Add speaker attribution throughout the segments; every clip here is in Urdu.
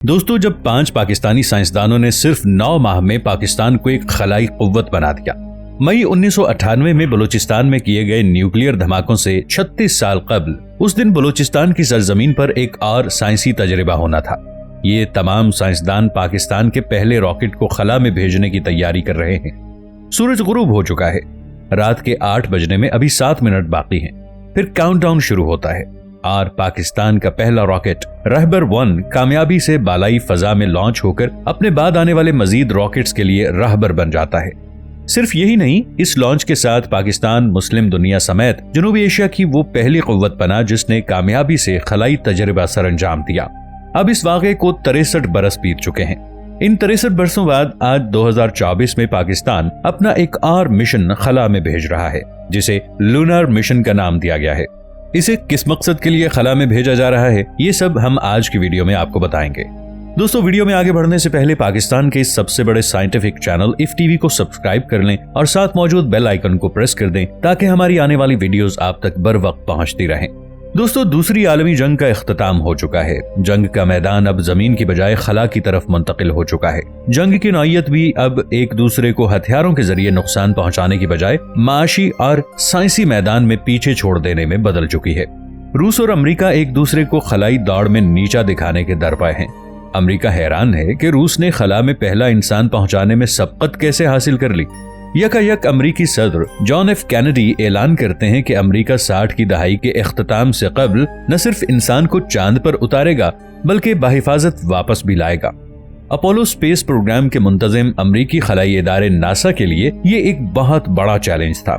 Speaker 1: دوستو، جب 5 پاکستانی سائنسدانوں نے صرف 9 ماہ میں پاکستان کو ایک خلائی قوت بنا دیا۔ مئی 1998 میں بلوچستان میں کیے گئے نیوکلیئر دھماکوں سے 36 سال قبل اس دن بلوچستان کی سرزمین پر ایک اور سائنسی تجربہ ہونا تھا۔ یہ تمام سائنسدان پاکستان کے پہلے راکٹ کو خلا میں بھیجنے کی تیاری کر رہے ہیں۔ سورج غروب ہو چکا ہے، رات کے 8 بجنے میں ابھی 7 منٹ باقی ہیں، پھر کاؤنٹ ڈاؤن شروع ہوتا ہے اور پاکستان کا پہلا راکٹ رہبر 1 کامیابی سے بالائی فضا میں لانچ ہو کر اپنے بعد آنے والے مزید راکٹس کے لیے راہبر بن جاتا ہے۔ صرف یہی نہیں، اس لانچ کے ساتھ پاکستان مسلم دنیا سمیت جنوبی ایشیا کی وہ پہلی قوت بنا جس نے کامیابی سے خلائی تجربہ سر انجام دیا۔ اب اس واقعے کو 63 برس بیت چکے ہیں۔ ان 63 برسوں بعد آج 2024 میں پاکستان اپنا ایک اور مشن خلا میں بھیج رہا ہے، جسے لونر مشن کا نام دیا گیا ہے۔ اسے کس مقصد کے لیے خلا میں بھیجا جا رہا ہے، یہ سب ہم آج کی ویڈیو میں آپ کو بتائیں گے۔ دوستو، ویڈیو میں آگے بڑھنے سے پہلے پاکستان کے اس سب سے بڑے scientific channel if T V کو سبسکرائب کر لیں اور ساتھ موجود بیل آئیکن کو پریس کر دیں تاکہ ہماری آنے والی ویڈیوز آپ تک بر وقت پہنچتی رہیں۔ دوستو، دوسری عالمی جنگ کا اختتام ہو چکا ہے۔ جنگ کا میدان اب زمین کی بجائے خلا کی طرف منتقل ہو چکا ہے۔ جنگ کی نوعیت بھی اب ایک دوسرے کو ہتھیاروں کے ذریعے نقصان پہنچانے کی بجائے معاشی اور سائنسی میدان میں پیچھے چھوڑ دینے میں بدل چکی ہے۔ روس اور امریکہ ایک دوسرے کو خلائی دوڑ میں نیچا دکھانے کے درپے ہیں۔ امریکہ حیران ہے کہ روس نے خلا میں پہلا انسان پہنچانے میں سبقت کیسے حاصل کر لی۔ یک امریکی صدر جان ایف کینیڈی اعلان کرتے ہیں کہ امریکہ 60 کی دہائی کے اختتام سے قبل نہ صرف انسان کو چاند پر اتارے گا بلکہ بحفاظت واپس بھی لائے گا۔ اپولو اسپیس پروگرام کے منتظم امریکی خلائی ادارے ناسا کے لیے یہ ایک بہت بڑا چیلنج تھا،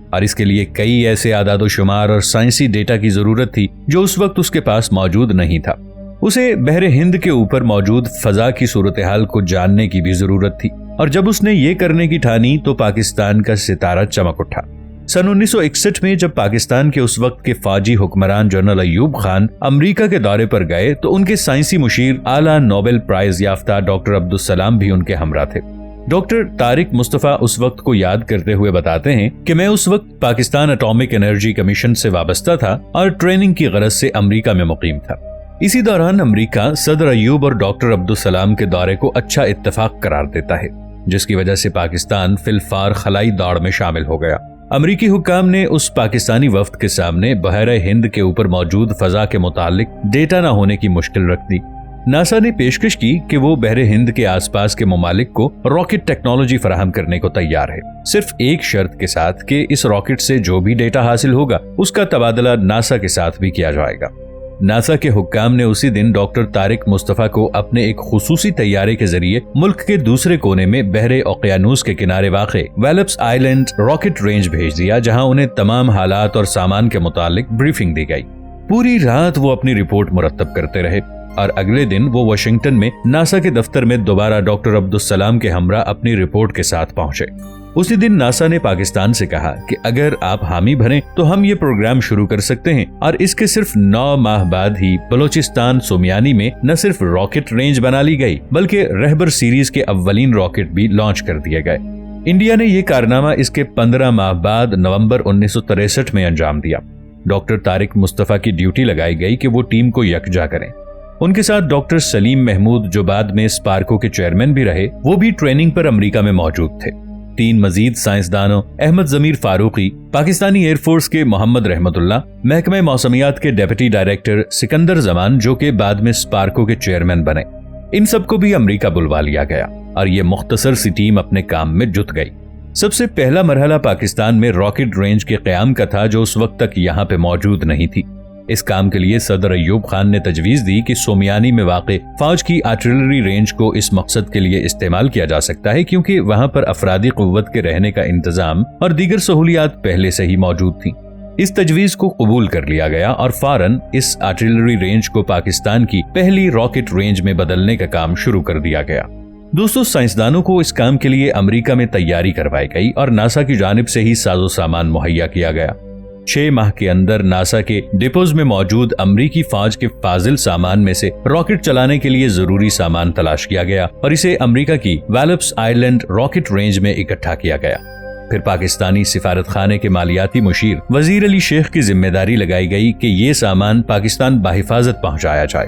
Speaker 1: اور اس کے لیے کئی ایسے اعداد و شمار اور سائنسی ڈیٹا کی ضرورت تھی جو اس وقت اس کے پاس موجود نہیں تھا۔ اسے بحر ہند کے اوپر موجود فضا کی صورتحال کو جاننے کی بھی ضرورت تھی، اور جب اس نے یہ کرنے کی ٹھانی تو پاکستان کا ستارہ چمک اٹھا۔ سن 1961 میں جب پاکستان کے اس وقت کے فوجی حکمران جنرل ایوب خان امریکہ کے دورے پر گئے تو ان کے سائنسی مشیر اعلیٰ نوبل پرائز یافتہ ڈاکٹر عبدالسلام بھی ان کے ہمراہ تھے۔ ڈاکٹر طارق مصطفیٰ اس وقت کو یاد کرتے ہوئے بتاتے ہیں کہ میں اس وقت پاکستان اٹامک انرجی کمیشن سے وابستہ تھا اور ٹریننگ کی غرض سے امریکہ میں مقیم تھا۔ اسی دوران امریکہ صدر ایوب اور ڈاکٹر عبدالسلام کے دورے کو اچھا اتفاق قرار دیتا ہے، جس کی وجہ سے پاکستان فی الفار خلائی دوڑ میں شامل ہو گیا۔ امریکی حکام نے اس پاکستانی وفد کے سامنے بحیرہ ہند کے اوپر موجود فضا کے متعلق ڈیٹا نہ ہونے کی مشکل رکھ دی۔ ناسا نے پیشکش کی کہ وہ بحر ہند کے آس پاس کے ممالک کو راکٹ ٹیکنالوجی فراہم کرنے کو تیار ہے، صرف ایک شرط کے ساتھ کہ اس راکٹ سے جو بھی ڈیٹا حاصل ہوگا اس کا تبادلہ ناسا کے ساتھ بھی کیا جائے گا۔ ناسا کے حکام نے اسی دن ڈاکٹر طارق مصطفیٰ کو اپنے ایک خصوصی طیارے کے ذریعے ملک کے دوسرے کونے میں بحر اوقیانوس کے کنارے واقع ویلپس آئلینڈ راکٹ رینج بھیج دیا، جہاں انہیں تمام حالات اور سامان کے متعلق بریفنگ دی گئی۔ پوری رات وہ اپنی رپورٹ مرتب کرتے رہے اور اگلے دن وہ واشنگٹن میں ناسا کے دفتر میں دوبارہ ڈاکٹر عبدالسلام کے ہمراہ اپنی رپورٹ کے ساتھ پہنچے۔ اسی دن ناسا نے پاکستان سے کہا کہ اگر آپ حامی بھریں تو ہم یہ پروگرام شروع کر سکتے ہیں، اور اس کے صرف 9 ماہ بعد ہی بلوچستان سومیانی میں نہ صرف راکٹ رینج بنا لی گئی بلکہ رہبر سیریز کے اولین راکٹ بھی لانچ کر دیے گئے۔ انڈیا نے یہ کارنامہ اس کے 15 ماہ بعد نومبر 1963 میں انجام دیا۔ ڈاکٹر طارق مصطفیٰ کی ڈیوٹی لگائی گئی کہ وہ ٹیم کو یکجا کریں۔ ان کے ساتھ ڈاکٹر سلیم محمود، جو بعد میں اسپارکو کے چیئرمین بھی رہے، وہ بھی ٹریننگ پر امریکہ میں موجود تھے۔ 3 مزید سائنسدانوں احمد ضمیر فاروقی، پاکستانی ایئر فورس کے محمد رحمت اللہ، محکمہ موسمیات کے ڈیپٹی ڈائریکٹر سکندر زمان، جو کہ بعد میں اسپارکو کے چیئرمین بنے، ان سب کو بھی امریکہ بلوا لیا گیا اور یہ مختصر سی ٹیم اپنے کام میں جت گئی۔ سب سے پہلا مرحلہ پاکستان میں راکٹ رینج کے قیام کا تھا، جو اس وقت تک یہاں پہ موجود نہیں تھی۔ اس کام کے لیے صدر ایوب خان نے تجویز دی کہ سومیانی میں واقع فوج کی آرٹلری رینج کو اس مقصد کے لیے استعمال کیا جا سکتا ہے، کیونکہ وہاں پر افرادی قوت کے رہنے کا انتظام اور دیگر سہولیات پہلے سے ہی موجود تھیں۔ اس تجویز کو قبول کر لیا گیا اور فوراً اس آرٹلری رینج کو پاکستان کی پہلی راکٹ رینج میں بدلنے کا کام شروع کر دیا گیا۔ دوستو، سائنسدانوں کو اس کام کے لیے امریکہ میں تیاری کروائی گئی اور ناسا کی جانب سے ہی ساز و سامان مہیا کیا گیا۔ 6 ماہ کے اندر ناسا کے ڈپوز میں موجود امریکی فوج کے فاضل سامان میں سے راکٹ چلانے کے لیے ضروری سامان تلاش کیا گیا اور اسے امریکہ کی ویلپس آئلینڈ راکٹ رینج میں اکٹھا کیا گیا۔ پھر پاکستانی سفارت خانے کے مالیاتی مشیر وزیر علی شیخ کی ذمہ داری لگائی گئی کہ یہ سامان پاکستان بحفاظت پہنچایا جائے۔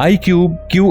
Speaker 1: iCube Q